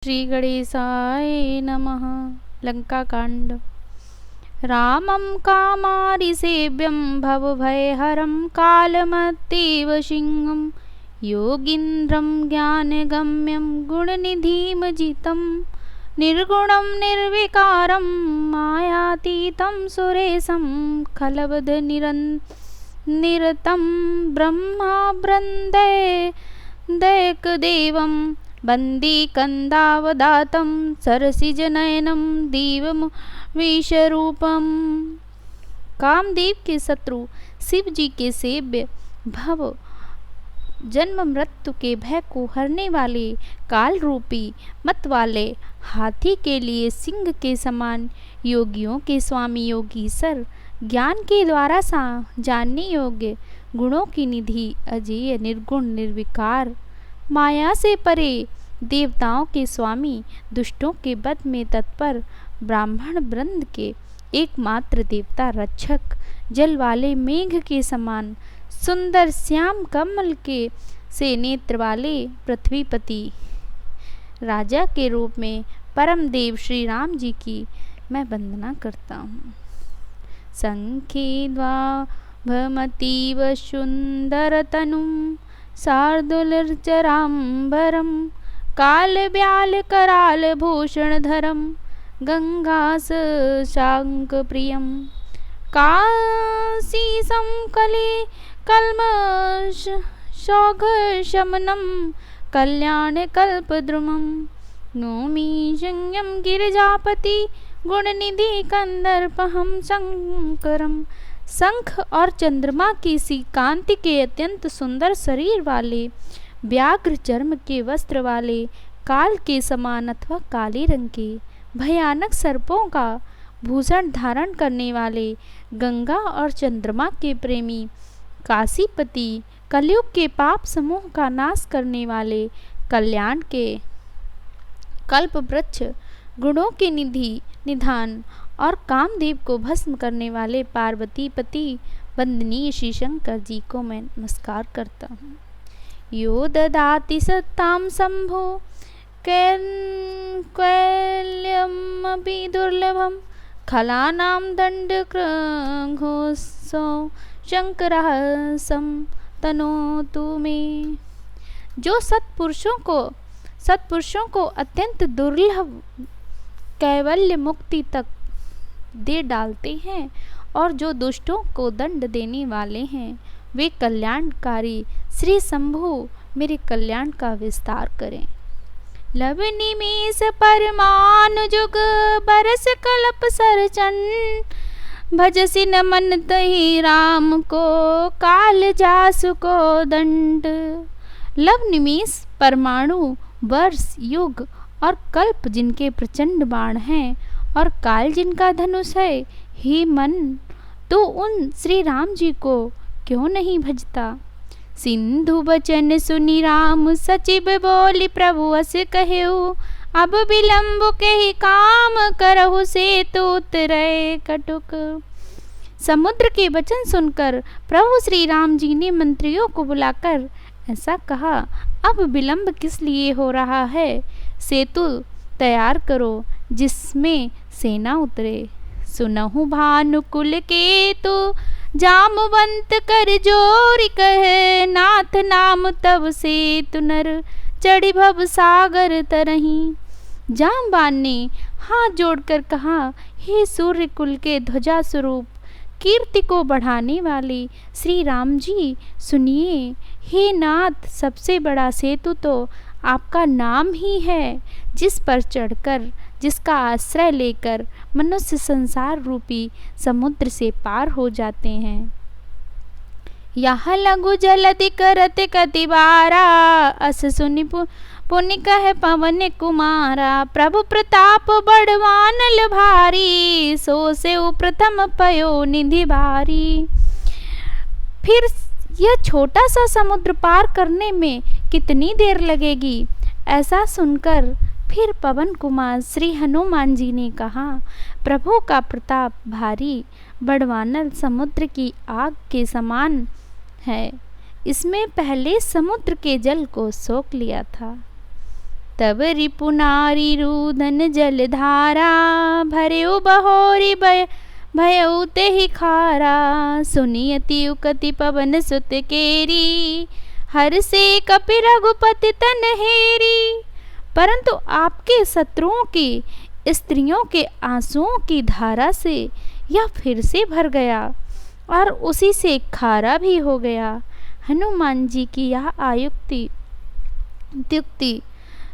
श्री गणेशाय नमः। लंकाकांड। रामं कामारिसेव्यं भवभयहरं कालमत्तेव सिंहं योगीन्द्रं ज्ञानगम्यं गुणनिधिमजितं निर्गुणं निर्विकारं मायातीतं सुरेशं खलवधनिरतं ब्रह्मावृन्दे दैकदेवं बंदी कंदावदातं सरसिजनयनं दीवम विश्वरूपम। कामदेव के शत्रु शिव जी के सेव्य भव जन्म मृत्यु के भय को हरने वाले काल रूपी मत वाले हाथी के लिए सिंह के समान योगियों के स्वामी योगीश्वर ज्ञान के द्वारा सा जानने योग्य गुणों की निधि अजेय निर्गुण निर्विकार माया से परे देवताओं के स्वामी दुष्टों के वध में तत्पर ब्राह्मण वृंद के एकमात्र देवता रक्षक जल वाले मेघ के समान सुंदर श्याम कमल के से नेत्र वाले पृथ्वीपति राजा के रूप में परम देव श्री राम जी की मैं वंदना करता हूँ। संखेद्वाभमतीव सुंदरतनुं शार्दूलचराम्बरं कालव्याल कराल भूषणधरं गंगास शांकप्रियं काशीसं कले कल्मष शौघशमनं कल्याणकल्पद्रुमं नौमि संयम गिरिजापति गुणनिधि कंदर्पहं शंकरम। शंख और चंद्रमा की सी कांति के अत्यंत सुंदर शरीर वाले व्याघ्र चर्म के वस्त्र वाले काल के समान अथवा काले रंग के भयानक सर्पों का भूषण धारण करने वाले गंगा और चंद्रमा के प्रेमी काशीपति कलयुग के पाप समूह का नाश करने वाले कल्याण के कल्प वृक्ष गुणों के निधि निधान और कामदेव को भस्म करने वाले पार्वती पति वंदनीय श्री शंकर जी को मैं नमस्कार करता हूँ। यो ददाति सत्तां शंभो कैल्यमपि दुर्लभं खलानां दण्डकृघोषो शंकरः सं तनोतु मे। जो सत्पुरुषों को अत्यंत दुर्लभ कैवल्य मुक्ति तक दे डालते हैं और जो दुष्टों को दंड देने वाले हैं वे कल्याणकारी श्री शंभु मेरे कल्याण का विस्तार करें। लब निमेष परमानु जुग बरस कल्प सरचन भजसि न मन तहि राम को काल जासु को दंड। लब निमेष परमाणु वर्ष युग और कल्प जिनके प्रचंड बाण हैं और काल जिनका धनुष है, हे मन तो उन श्री राम जी को क्यों नहीं भजता। सिंधु बचन सुनि राम सचिव बोली प्रभु अस कहेउ अब विलंब के ही काम करहु सेतु उतरे कटुक। समुद्र के वचन सुनकर प्रभु श्री राम जी ने मंत्रियों को बुलाकर ऐसा कहा, अब विलंब किस लिए हो रहा है, सेतु तैयार करो जिसमें सेना उतरे। सुनहु भानुकुल के तो जामवंत कर जोरी कहे नाथ नाम तब सेतु नर चढ़ी भव सागर तरही। जामवान ने हाथ जोड़कर कहा, हे सूर्य कुल के ध्वजा स्वरूप कीर्ति को बढ़ाने वाले श्री राम जी सुनिए। हे नाथ सबसे बड़ा सेतु तो आपका नाम ही है जिस पर चढ़कर जिसका आश्रय लेकर मनुष्य संसार रूपी समुद्र से पार हो जाते हैं। यह लघु जलधि करत कतिबारा अस सुनि पुनि कह पवन कुमारा प्रभु प्रताप बड़वानल भारी सो से प्रथम पयो निधि भारी। फिर यह छोटा सा समुद्र पार करने में कितनी देर लगेगी। ऐसा सुनकर फिर पवन कुमार श्री हनुमान जी ने कहा, प्रभु का प्रताप भारी बड़वानल समुद्र की आग के समान है, इसमें पहले समुद्र के जल को सोख लिया था। तब रिपुनारी रुदन जलधारा, भर्यो बहोरी भयउ तेहि खारा। सुनियति उकति पवन सुत केरी, हर से कपि रघुपति तन हेरी। परंतु आपके शत्रुओं की स्त्रियों के आंसुओं की धारा से यह फिर से भर गया और उसी से खारा भी हो गया। हनुमान जी की यह युक्ति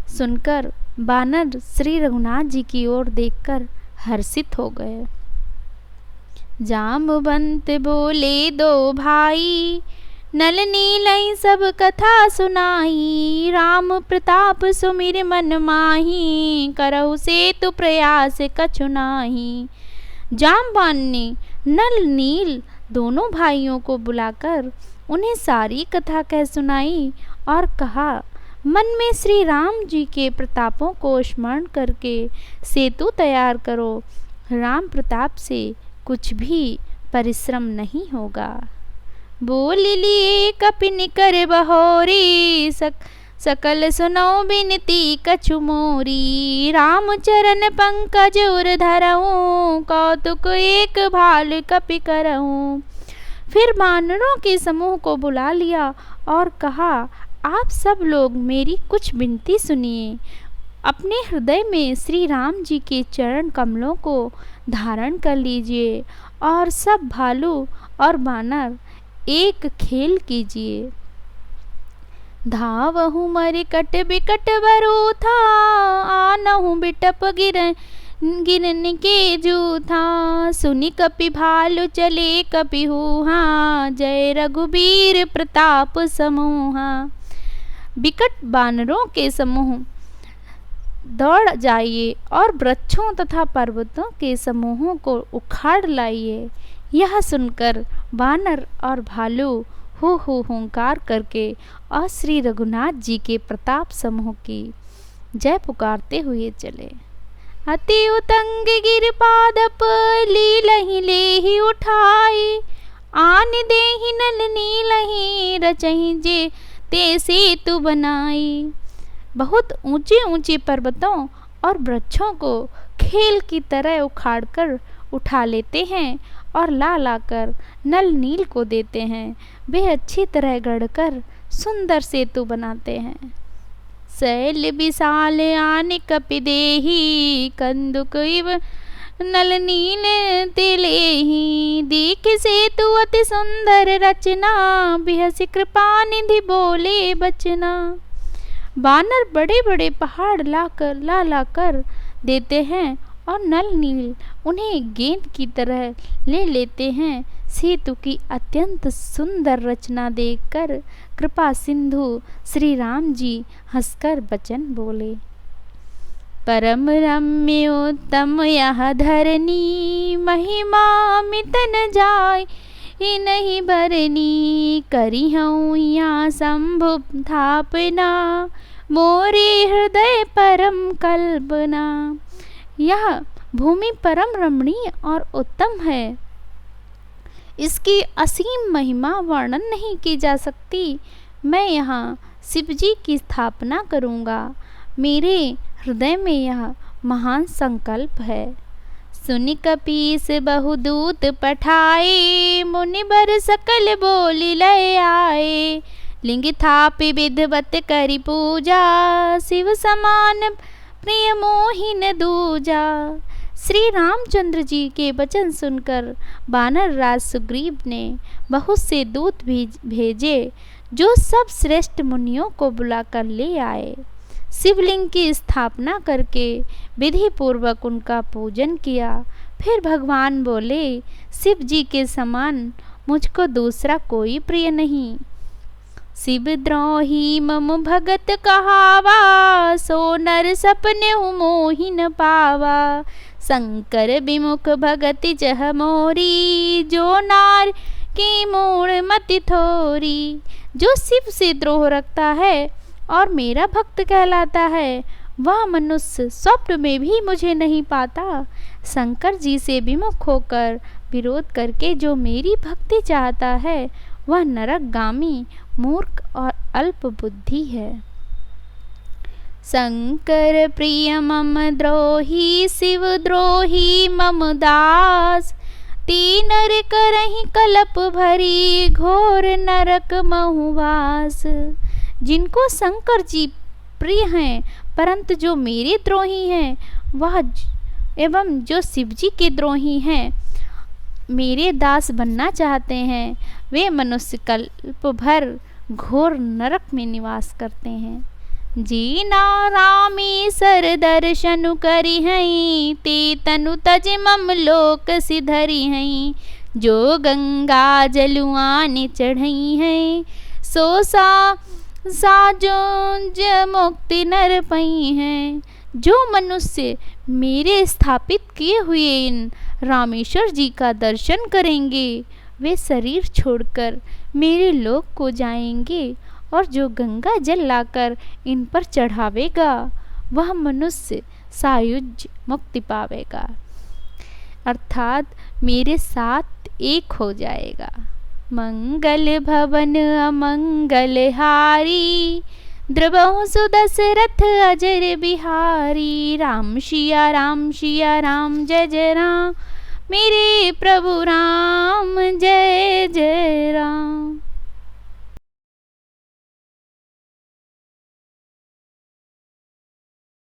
सुनकर बानर श्री रघुनाथ जी की ओर देखकर हर्षित हो गए। जाम्बवंत बोले दो भाई, नल नीलई सब कथा सुनाई। राम प्रताप सुमिर मन माही, करहु सेतु प्रयास कछु नाही। जामवान ने नल नील दोनों भाइयों को बुलाकर उन्हें सारी कथा कह सुनाई और कहा, मन में श्री राम जी के प्रतापों को स्मरण करके सेतु तैयार करो। राम प्रताप से कुछ भी परिश्रम नहीं होगा। बोल लिए कपिन कर बहोरी, सकल सुनो बिनती कछु मोरी। राम चरण पंकज उर धरऊं, कौतुक एक भाल कपि करऊं। फिर वानरों के समूह को बुला लिया और कहा, आप सब लोग मेरी कुछ विनती सुनिए। अपने हृदय में श्री राम जी के चरण कमलों को धारण कर लीजिए और सब भालू और बानर एक खेल कीजिए। धावहु मरिकट बिकट बरूथा, आनहु बिटप गिरन के जूथा। सुनि कपि भालु चले कपि हुहा, जय रघुबीर प्रताप समूहा। बिकट बानरों के समूह दौड़ जाइए और वृक्षों तथा पर्वतों के समूहों को उखाड़ लाइए। यह सुनकर बानर और भालू हु हुंकार करके और श्री रघुनाथ जी के प्रताप समूह की जय पुकारते हुए चले। अति उतंग गिर पादप, लीलहि लेहि उठाई। आन देहि नल नीलहि, रचहि जे ते सेतु बनाई। बहुत ऊंचे ऊंचे पर्वतों और वृक्षों को खेल की तरह उखाड़कर उठा लेते हैं और ला लाकर नल नील को देते हैं। वे अच्छी तरह गढ़कर सुंदर सेतु बनाते हैं। शैल विशाल आन कपि देहि, कंदुक इव नल नील तिलेहि। देख सेतु अति सुंदर रचना, बिहसि कृपा निधि बोले बचना। बानर बड़े बड़े पहाड़ ला लाकर देते हैं और नल नील उन्हें गेंद की तरह ले लेते हैं। सेतु की अत्यंत सुंदर रचना देखकर कृपा सिंधु श्री राम जी हंसकर वचन बोले। परम रम्य उत्तम यह धरनी, महिमा मित न जाय नहीं भरनी। करिहऊँ यहाँ शंभु थापना, मोरे हृदय परम कल्पना। यह भूमि परम रमणीय और उत्तम है, इसकी असीम महिमा वर्णन नहीं की जा सकती। मैं यहाँ शिव जी की स्थापना करूँगा। मेरे हृदय में यह महान संकल्प है। सुनि कपीस बहुदूत पठाए, मुनिबर सकल बोली लय आए। लिंग थापि विधवत करि पूजा, शिव समान प्रिय मोहिन दूजा। श्री रामचंद्र जी के वचन सुनकर वानर राज सुग्रीव ने बहुत से दूत भेजे, जो सब श्रेष्ठ मुनियों को बुलाकर ले आए। शिवलिंग की स्थापना करके विधि पूर्वक उनका पूजन किया। फिर भगवान बोले, शिव जी के समान मुझको दूसरा कोई प्रिय नहीं। शिव द्रोही मम भगत कहावा, सो नर सपने मोहि न पावा। शंकर विमुख भगति जह मोरी, जो नार की मूढ़ मति थोरी। जो शिव से द्रोह रखता है और मेरा भक्त कहलाता है, वह मनुष्य स्वप्न में भी मुझे नहीं पाता। शंकर जी से विमुख होकर विरोध करके जो मेरी भक्ति चाहता है, वह नरकगामी मूर्ख और अल्प बुद्धि है। शंकर प्रिय मम द्रोही शिव द्रोही मम दास। तीन नर करहि कलप भरी घोर नरक महुवास। जिनको शंकर जी प्रिय हैं परंतु जो मेरे द्रोही हैं वह एवं जो शिव जी के द्रोही हैं मेरे दास बनना चाहते हैं वे मनुष्य कल्प भर घोर नरक में निवास करते हैं। जीना रामेश्वर दर्शन करी हई ते तनु तज मम लोक सिधरी हई। जो गंगा जलुआन चढ़ई है सो साजो मुक्ति नर पई हैं। जो मनुष्य मेरे स्थापित किए हुए इन रामेश्वर जी का दर्शन करेंगे वे शरीर छोड़कर मेरे लोक को जाएंगे और जो गंगा जल लाकर इन पर चढ़ावेगा वह मनुष्य सायुज्य मुक्ति पावेगा अर्थात मेरे साथ एक हो जाएगा। मंगल भवन अमंगल हारी द्रवहु सुदशरथ अजर बिहारी। राम सिया राम जय जय राम मेरे प्रभु राम जय जय